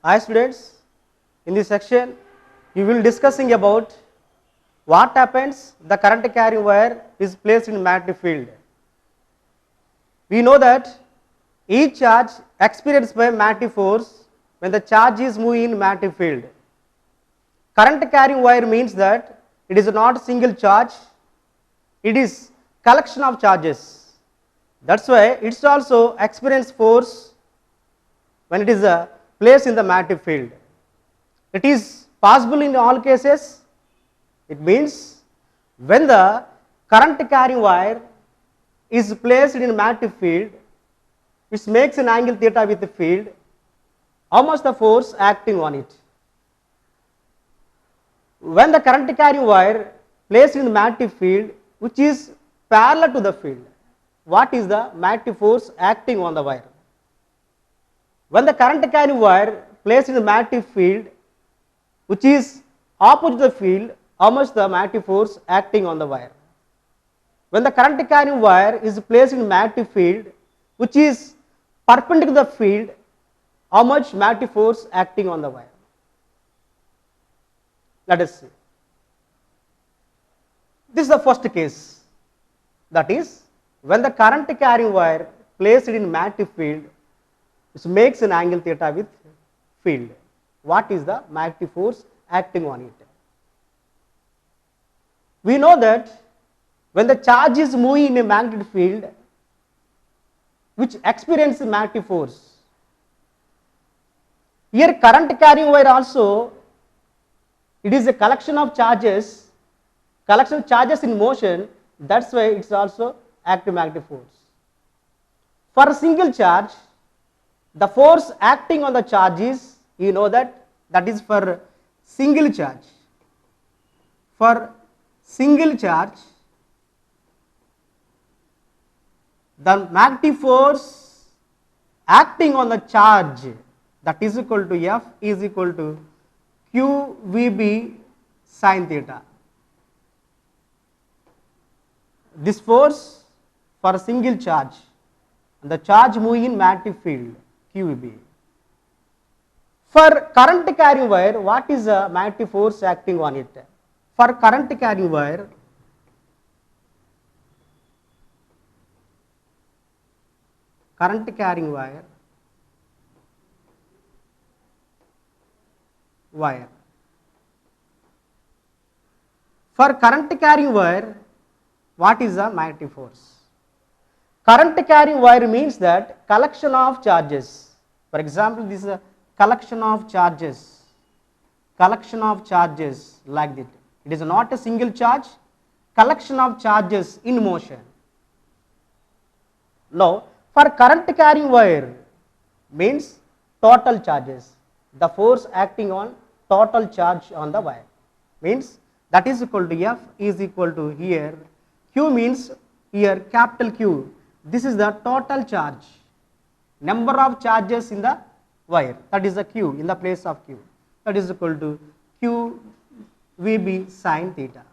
Hi students, in this section we will discussing about what happens the current carrying wire is placed in magnetic field. We know that each charge experienced by magnetic force when the charge is moving in magnetic field. Current carrying wire means that it is not a single charge, it is collection of charges. That's why it's also experience force when it is placed in the magnetic field. It is possible in all cases. It means when the current carrying wire is placed in magnetic field, which makes an angle theta with the field, how much the force acting on it? When the current carrying wire placed in the magnetic field which is parallel to the field, what is the magnetic force acting on the wire? When the current carrying wire placed in the magnetic field which is opposite the field, how much the magnetic force acting on the wire? When the current carrying wire is placed in magnetic field which is perpendicular to the field, how much magnetic force acting on the wire? Let us see. This is the first case, that is when the current carrying wire placed in magnetic field which makes an angle theta with field. What is the magnetic force acting on it? We know that when the charge is moving in a magnetic field which experiences magnetic force, here current carrying wire also, it is a collection of charges in motion, that's why it's also active magnetic force. For a single charge, the force acting on the charge is, you know that is for single charge. For single charge, the magnetic force acting on the charge, that is equal to F is equal to QVB sin theta. This force for a single charge, and the charge moving in magnetic field QVB. For current carrying wire, what is the magnetic force acting on it? For current carrying wire, For current carrying wire, what is the magnetic force? Current carrying wire means that collection of charges. For example, this is a collection of charges like that. It is not a single charge, collection of charges in motion. Now, for current carrying wire means total charges, the force acting on total charge on the wire means that is equal to F is equal to here Q means here capital Q, this is the total charge, number of charges in the wire, that is the Q in the place of Q, that is equal to Q VB sin theta.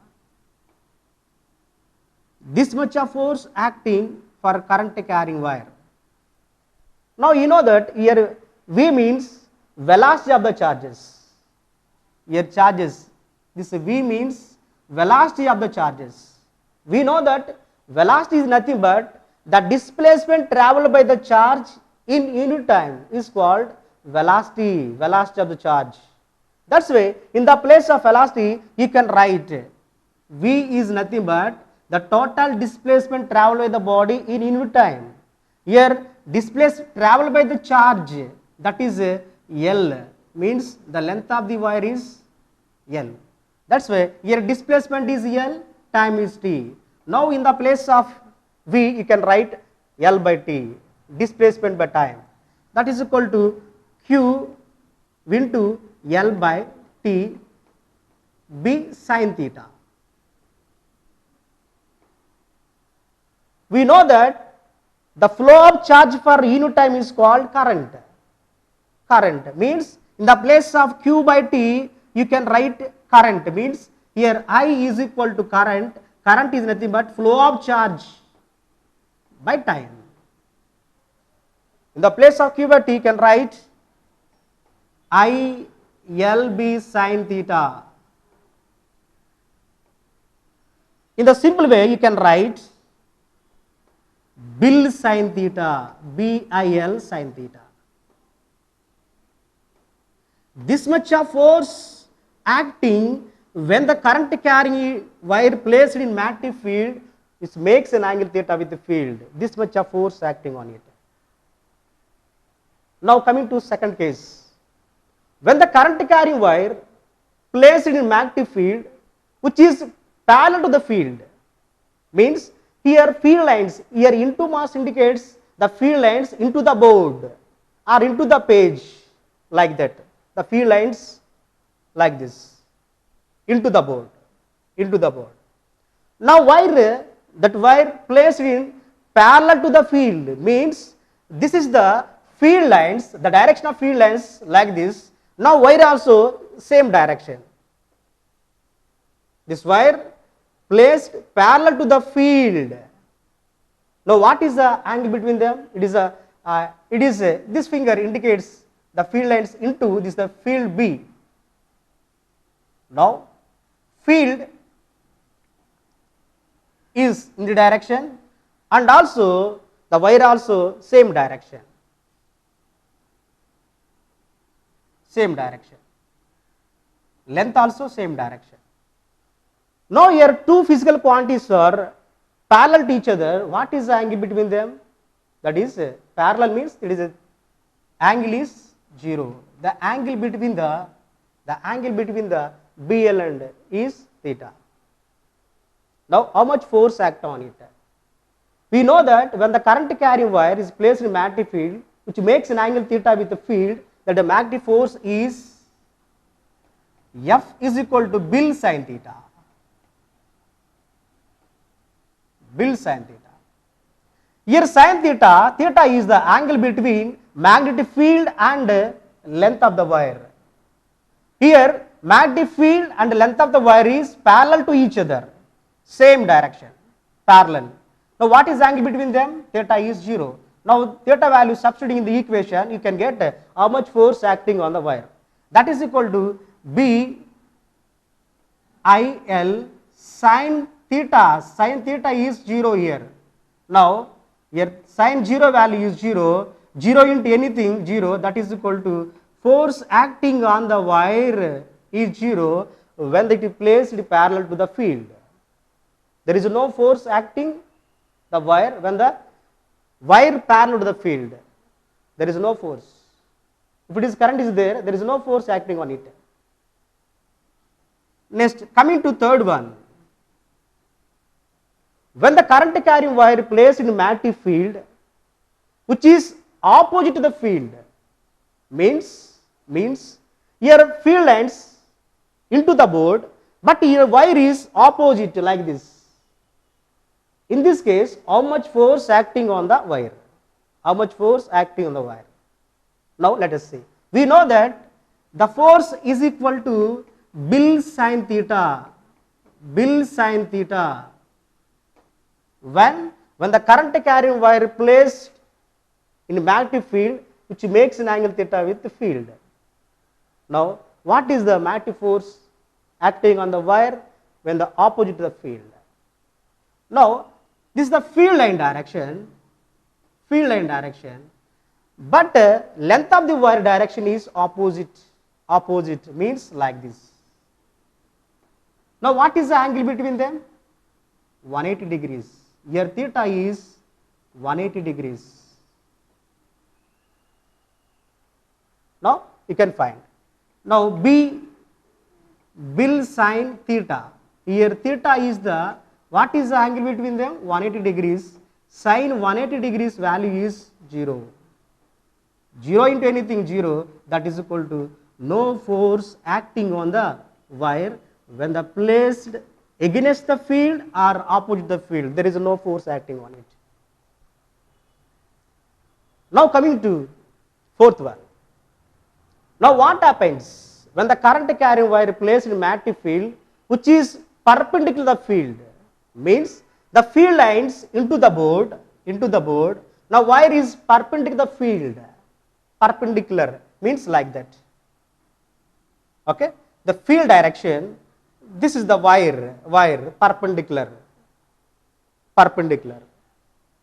This much of force acting for current carrying wire. Now you know that here V means velocity of the charges. Here charges, this V means velocity of the charges. We know that velocity is nothing but the displacement traveled by the charge in unit time is called velocity of the charge. That's why in the place of velocity you can write V is nothing but the total displacement traveled by the body in unit time. Here traveled by the charge, that is L, means the length of the wire is L. That's why here displacement is L, time is T. Now in the place of V you can write L by T, displacement by time, that is equal to Q into L by T B sin theta. We know that the flow of charge for unit time is called current. Current means in the place of Q by T you can write current, means here I is equal to current. Current is nothing but flow of charge by time. In the place of Q by T you can write ILB sin theta. In the simple way, you can write BIL sin theta, BIL sin theta. This much of force acting when the current carrying wire placed in magnetic field, which makes an angle theta with the field. This much of force acting on it. Now coming to second case. When the current carrying wire placed in magnetic field, which is parallel to the field, means here field lines, here into mass indicates the field lines into the board or into the page, like that. The field lines like this, into the board, into the board. Now wire, that wire placed in parallel to the field, means this is the field lines, the direction of field lines like this. Now wire also same direction. This wire placed parallel to the field. Now what is the angle between them? It is this finger indicates the field lines into this, the field B. Now field is in the direction, and also the wire also same direction. Same direction. Length also same direction. Now here two physical quantities are parallel to each other. What is the angle between them? That is parallel means it is a angle is 0. The angle between the BL and is theta. Now how much force act on it? We know that when the current carrying wire is placed in magnetic field, which makes an angle theta with the field, that the magnetic force is F is equal to BIL sin theta. BIL sin theta. Here sin theta, theta is the angle between magnetic field and length of the wire. Here magnetic field and length of the wire is parallel to each other, same direction, parallel. Now what is the angle between them? Theta is 0. Now theta value substituting in the equation, you can get how much force acting on the wire. That is equal to BIL sin theta. Sin theta is 0 here. Now here sin 0 value is 0. 0 into anything 0, that is equal to force acting on the wire is 0 when it is placed parallel to the field. There is no force acting the wire when the wire parallel to the field. There is no force. If it is current is there, there is no force acting on it. Next, coming to third one. When the current carrying wire placed in magnetic field, which is opposite to the field, means here field lines into the board, but here wire is opposite like this. In this case, how much force acting on the wire? How much force acting on the wire? Now let us see. We know that the force is equal to BIL sin theta. BIL sin theta. When the current carrying wire placed in magnetic field, which makes an angle theta with the field. Now what is the magnetic force acting on the wire when the opposite to the field? Now this is the field line direction, but length of the wire direction is opposite means like this. Now what is the angle between them? 180 degrees. Here theta is 180 degrees. Now you can find. Now BIL sin theta. Here theta is the, what is the angle between them? 180 degrees. Sin 180 degrees value is 0. 0 into anything 0, that is equal to no force acting on the wire when the placed against the field or opposite the field. There is no force acting on it. Now coming to fourth one. Now what happens when the current carrying wire placed in magnetic field, which is perpendicular to the field, means the field lines into the board. Now wire is perpendicular to the field. Perpendicular means like that. Okay, the field direction, this is the wire perpendicular.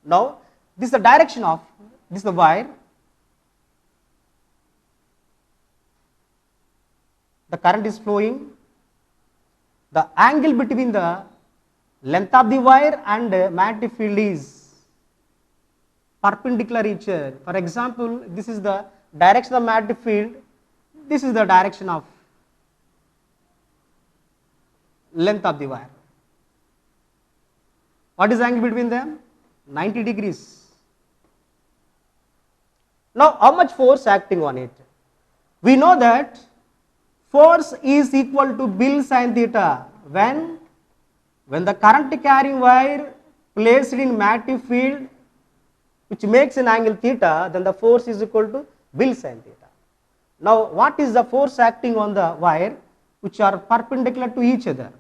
Now this is the direction of this is the wire, the current is flowing, the angle between the length of the wire and magnetic field is perpendicular each other. For example, this is the direction of magnetic field, this is the direction of length of the wire. What is the angle between them? 90 degrees. Now how much force acting on it? We know that force is equal to Bill sin theta when the current carrying wire placed in magnetic field which makes an angle theta, then the force is equal to Bill sin theta. Now what is the force acting on the wire which are perpendicular to each other?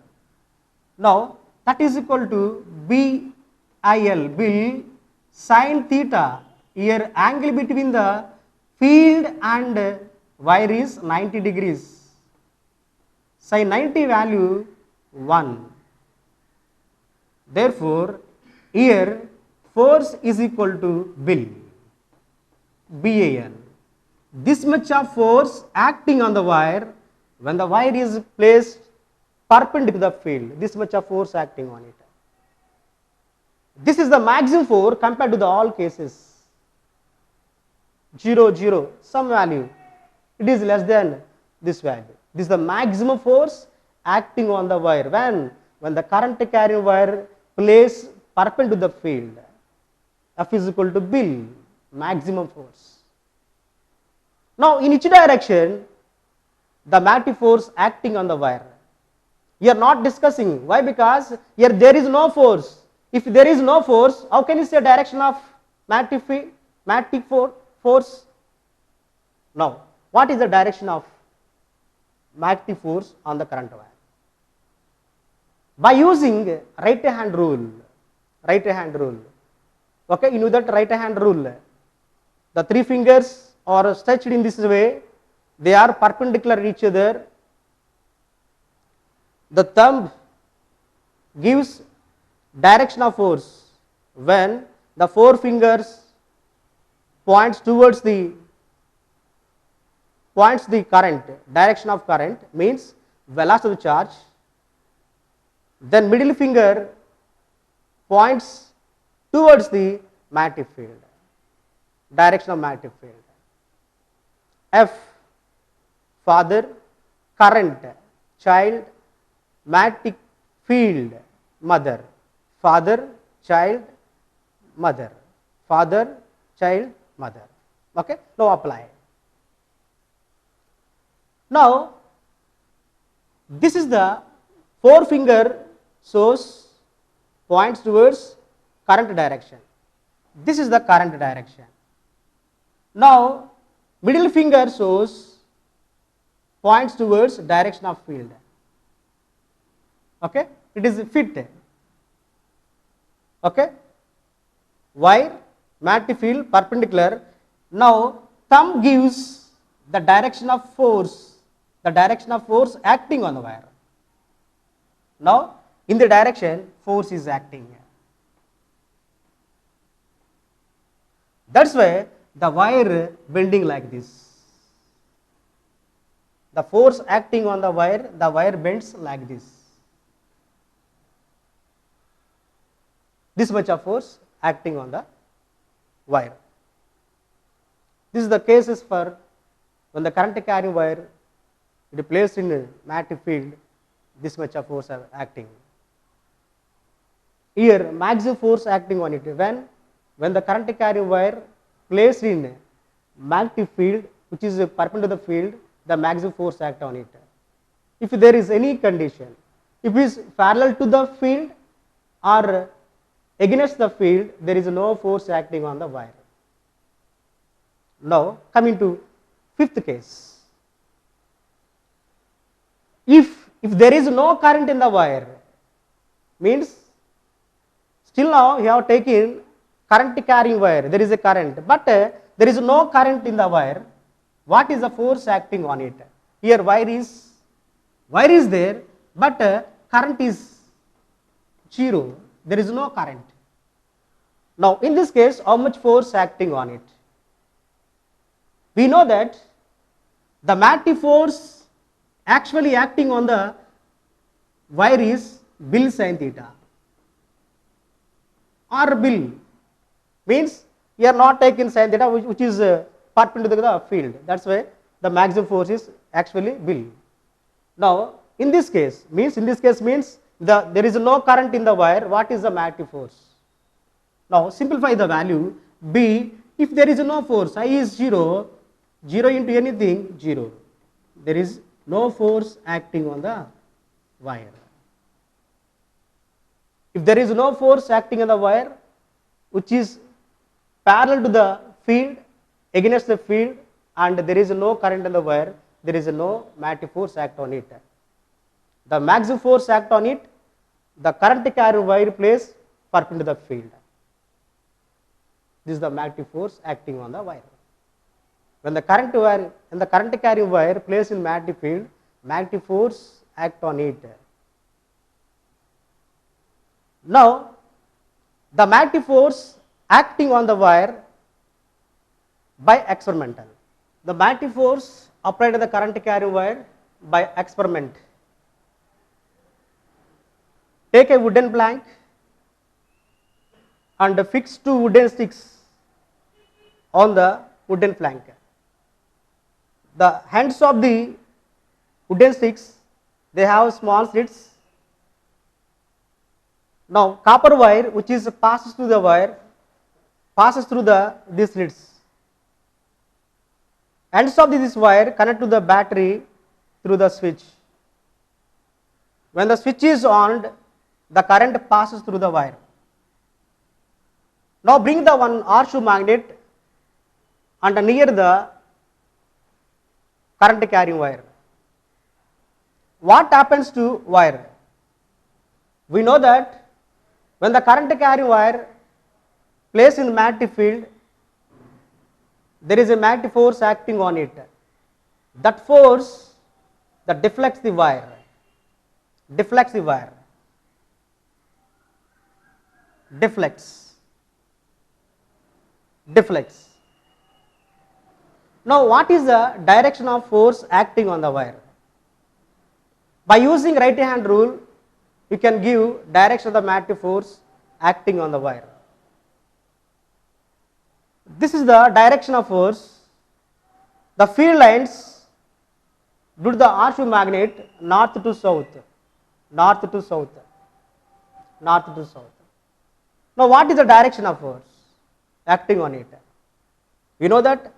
Now that is equal to BIL, Bill sin theta. Here angle between the field and wire is 90 degrees. Sin 90 value 1. Therefore, here force is equal to Bill, BAL. This much of force acting on the wire when the wire is placed perpendicular to the field, this much of force acting on it. This is the maximum force compared to the all cases. 0, 0, some value, it is less than this value. This is the maximum force acting on the wire when the current carrying wire placed perpendicular to the field. F is equal to Bill, maximum force. Now in each direction the magnetic force acting on the wire, we are not discussing. Why? Because here there is no force. If there is no force, how can you say direction of magnetic force? Now what is the direction of magnetic force on the current wire? By using right hand rule. Okay, you know that right hand rule. The three fingers are stretched in this way, they are perpendicular each other. The thumb gives direction of force when the four fingers points the current, direction of current means velocity of the charge. Then middle finger points towards the magnetic field, direction of magnetic field. F, father, current, child, magnetic field, mother. Father, child, mother. Father, child, mother. Okay, now apply. Now this is the four finger shows points towards current direction. This is the current direction. Now middle finger shows points towards direction of field. Okay, it is fit. Okay, wire, magnetic field, perpendicular. Now thumb gives the direction of force acting on the wire. Now in the direction force is acting. That's why the wire bending like this. The force acting on the wire bends like this. This much of force acting on the wire. This is the cases for when the current carrying wire it is placed in a magnetic field, this much of force acting. Here maximum force acting on it when the current carrying wire placed in magnetic field which is perpendicular to the field, the maximum force act on it. If there is any condition, if it is parallel to the field or against the field, there is no force acting on the wire. Now coming to fifth case. If there is no current in the wire, means still now you have taken current carrying wire, there is a current, but there is no current in the wire. What is the force acting on it? Here wire is Wire is there, but current is 0. There is no current. Now, in this case, how much force acting on it? We know that the magnetic force actually acting on the wire is Bill sin theta. Or Bill means you are not taking sin theta, which is perpendicular to the field. That's why the maximum force is actually Bill. Now, in this case means there is no current in the wire. What is the magnetic force? Now, simplify the value. B, if there is no force, I is 0, 0 into anything 0. There is no force acting on the wire. If there is no force acting on the wire, which is parallel to the field, against the field, and there is no current in the wire, there is no magnetic force act on it. The maximum force act on it, the current carrying wire plays perpendicular to the field. This is the magnetic force acting on the wire. When the current carrying wire plays in magnetic field, magnetic force act on it. Now, the magnetic force acting on the wire by experimental. The magnetic force applied to the current carrying wire by experiment. Take a wooden plank and fix 2 wooden sticks on the wooden plank. The hands of the wooden sticks, they have small slits. Now, copper wire which is passes through the wire passes through these slits. Ends of this wire connect to the battery through the switch. When the switch is on, the current passes through the wire. Now bring the one horseshoe magnet and near the current carrying wire. What happens to wire? We know that when the current carrying wire plays in magnetic field, there is a magnetic force acting on it. That force that deflects the wire. Deflects. Now, what is the direction of force acting on the wire? By using right hand rule, you can give direction of the magnetic force acting on the wire. This is the direction of force. The field lines due to the horseshoe magnet north to south. Now, what is the direction of force acting on it? We know that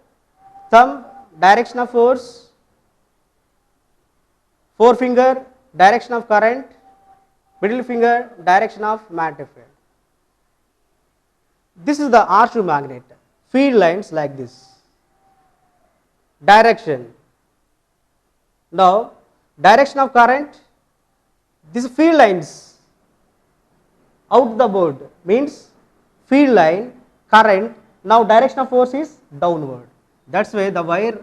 thumb direction of force, forefinger direction of current, middle finger direction of magnetic field. This is the horseshoe magnet. Field lines like this. Direction. Now, direction of current, these field lines out the board means field line, current. Now, direction of force is downward. That's why the wire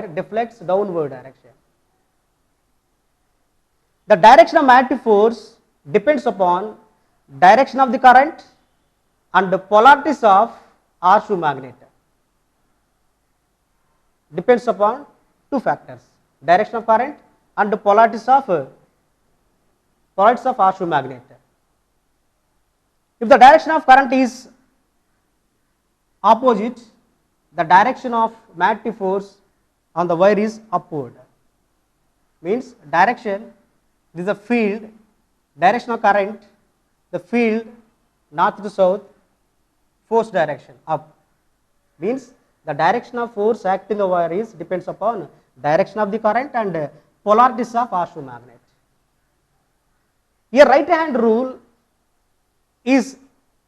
deflects downward direction. The direction of magnetic force depends upon direction of the current and the polarities of horseshoe magnet. Depends upon 2 factors, direction of current and the polarities of horseshoe magnet. If the direction of current is opposite, the direction of magnetic force on the wire is upward. Means direction, this is a field, direction of current, the field north to south, force direction up. Means the direction of force acting the wire is depends upon direction of the current and polarities of horseshoe magnet. Here right hand rule is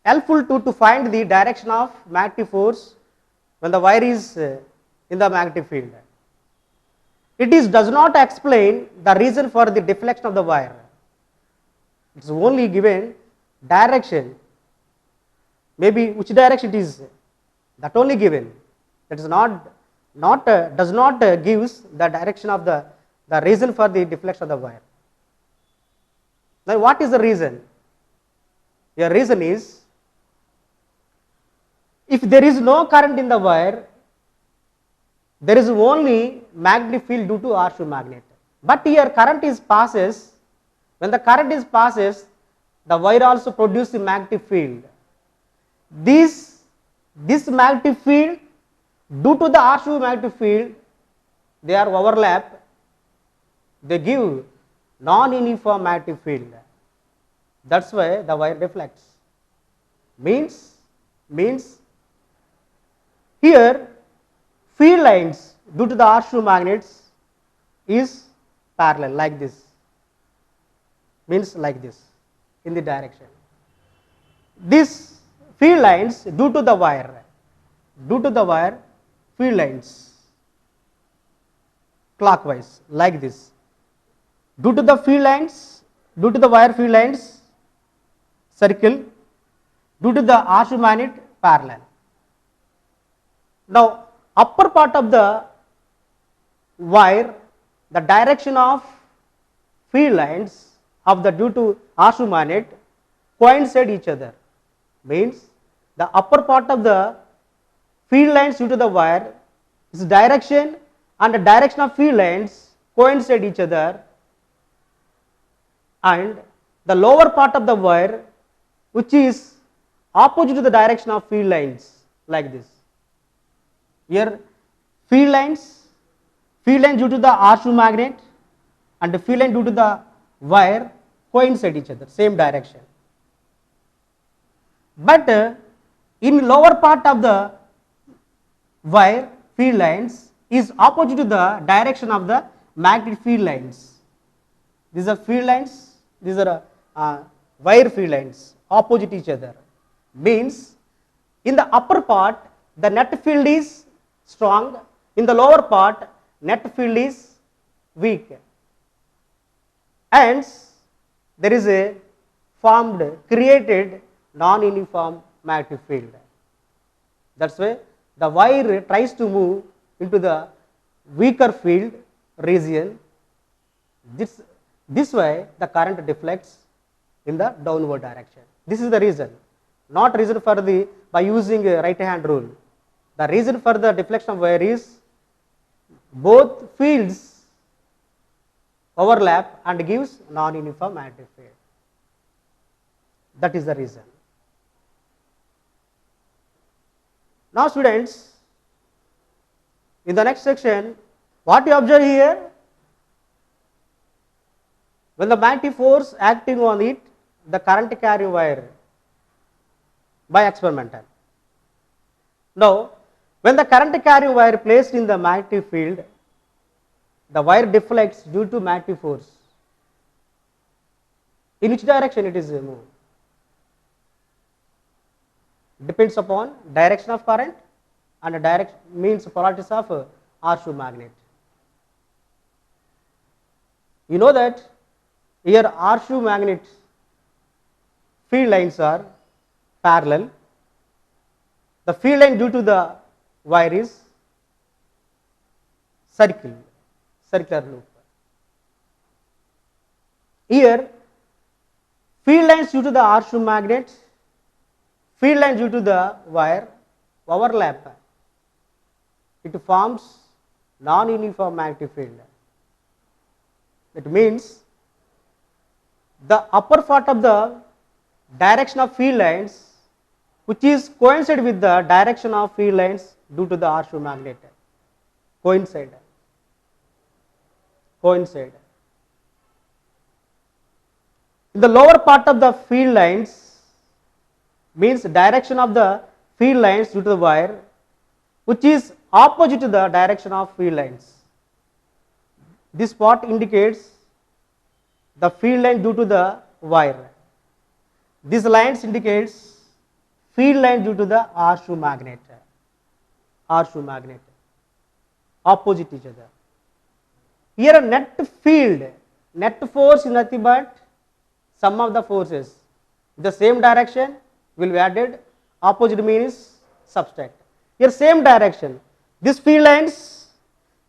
helpful to find the direction of magnetic force when the wire is in the magnetic field. It does not explain the reason for the deflection of the wire. It is only given direction, maybe which direction it is, that only given. That is does not gives the direction of the the reason for the deflection of the wire. Now what is the reason? The reason is, if there is no current in the wire, there is only magnetic field due to R shoe magnet. But here current is passes. When the current is passes, the wire also produces magnetic field. This magnetic field, due to the R shoe magnetic field, they are overlap. They give non-uniform magnetic field. That's why the wire deflects. Means here field lines due to the R shoe magnets is parallel like this. Means like this in the direction. This field lines due to the wire field lines clockwise like this. Due to the wire field lines circle, due to the R shoe magnet parallel. Now upper part of the wire, the direction of field lines of the due to R shoe magnet coincide each other. Means the upper part of the field lines due to the wire, its direction and the direction of field lines coincide each other, and the lower part of the wire, which is opposite to the direction of field lines like this. Here field lines due to the R shoe magnet and the field line due to the wire coincide each other, same direction. But in lower part of the wire field lines is opposite to the direction of the magnetic field lines. These are field lines, these are wire field lines opposite each other. Means in the upper part the net field is strong, in the lower part net field is weak. Hence there is a created non-uniform magnetic field. That's why the wire tries to move into the weaker field region. This way the current deflects in the downward direction. This is the reason, not reason for the by using a right hand rule. The reason for the deflection of wire is both fields overlap and gives non-uniform magnetic field. That is the reason. Now students, in the next section, what you observe here, when the magnetic force acting on it, the current carrying wire by experimental. Now when the current carrying wire placed in the magnetic field, the wire deflects due to magnetic force. In which direction it is moved? Depends upon direction of current and the direction means polarities of R shoe magnet. You know that here R shoe magnet field lines are parallel. The field line due to the wire is circular loop. Here field lines due to the R shoe magnet, field lines due to the wire overlap. It forms non-uniform magnetic field. It means the upper part of the direction of field lines, which is coincide with the direction of field lines due to the R shoe magnet, coincide. In the lower part of the field lines means direction of the field lines due to the wire, which is opposite to the direction of field lines. This part indicates the field line due to the wire. These lines indicates field line due to the R shoe magnet. Opposite each other. Here a net force is nothing but sum of the forces. The same direction will be added, opposite means subtract. Here same direction. This field lines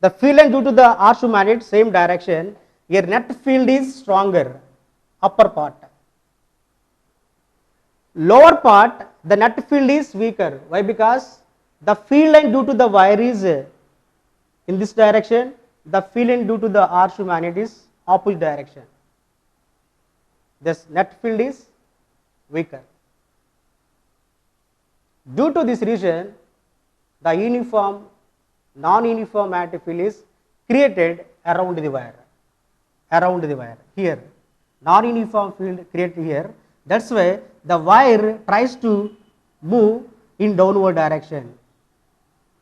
The field line due to the horseshoe magnet same direction. Here net field is stronger, upper part. Lower part the net field is weaker. Why? Because the field line due to the wire is in this direction. The field line due to the horseshoe magnet is opposite direction. This net field is weaker. Due to this reason, the uniform, non-uniform magnetic field is created around the wire. Around the wire here, non-uniform field created here. That's why the wire tries to move in downward direction.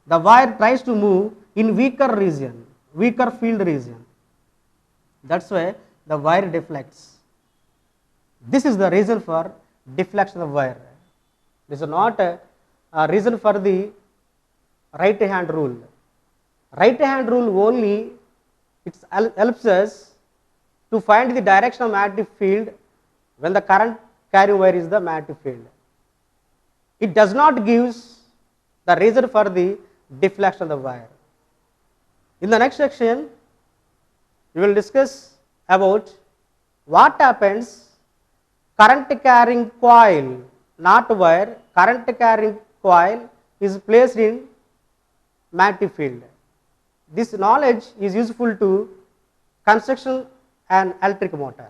The wire tries to move in weaker region, weaker field region. That's why the wire deflects. This is the reason for deflection of wire. This is not a reason for the right hand rule. Right hand rule only it helps us to find the direction of magnetic field when the current carrying wire is the magnetic field. It does not give the reason for the deflection of the wire. In the next section, we will discuss about what happens current carrying coil, not wire, current carrying coil is placed in magnetic field. This knowledge is useful to construction and electric motor.